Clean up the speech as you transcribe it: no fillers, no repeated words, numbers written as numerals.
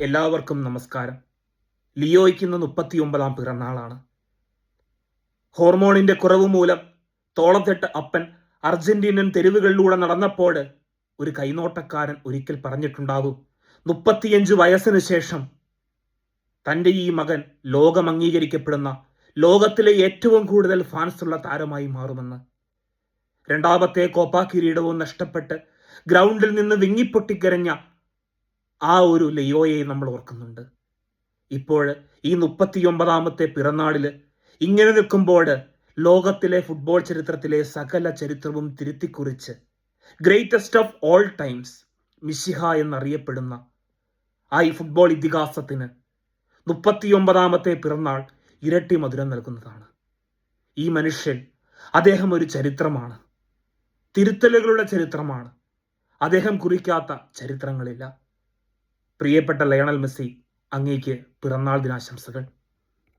എല്ലാവർക്കും നമസ്കാരം. ലിയോയ്ക്ക് ഇന്ന് 39-ാം പിറന്നാളാണ്. ഹോർമോണിന്റെ കുറവ് മൂലം തോളത്തെട്ട് അപ്പൻ അർജന്റീനൻ തെരുവുകളിലൂടെ നടന്നപ്പോൾ ഒരു കൈനോട്ടക്കാരൻ ഒരിക്കൽ പറഞ്ഞിട്ടുണ്ടാകും, 35 വയസ്സിന് ശേഷം തൻ്റെ ഈ മകൻ ലോകം അംഗീകരിക്കപ്പെടുന്ന, ലോകത്തിലെ ഏറ്റവും കൂടുതൽ ഫാൻസ് ഉള്ള താരമായി മാറുമെന്ന്. രണ്ടാമത്തെ കോപ്പ കിരീടവും നഷ്ടപ്പെട്ട് ഗ്രൗണ്ടിൽ നിന്ന് വിങ്ങിപ്പൊട്ടിക്കരഞ്ഞ ആ ഒരു ലിയോയെ നമ്മൾ ഓർക്കുന്നുണ്ട്. ഇപ്പോൾ ഈ 39-ാമത്തെ പിറന്നാളിൽ ഇങ്ങനെ നിൽക്കുമ്പോൾ ലോകത്തിലെ ഫുട്ബോൾ ചരിത്രത്തിലെ സകല ചരിത്രവും തിരുത്തിക്കുറിച്ച് ഗ്രേറ്റസ്റ്റ് ഓഫ് ഓൾ ടൈംസ് മിശിഹ എന്നറിയപ്പെടുന്ന ആ ഈ ഫുട്ബോൾ ഇതിഹാസത്തിന് 39-ാമത്തെ പിറന്നാൾ ഇരട്ടി മധുരം നൽകുന്നതാണ്. ഈ മനുഷ്യൻ, അദ്ദേഹം ഒരു ചരിത്രമാണ്, തിരുത്തലുകളുടെ ചരിത്രമാണ്. അദ്ദേഹം കുറിക്കാത്ത ചരിത്രങ്ങളില്ല. പ്രിയപ്പെട്ട ലയണൽ മെസ്സി, അങ്ങേക്ക് പിറന്നാൾ ദിനാശംസകൾ.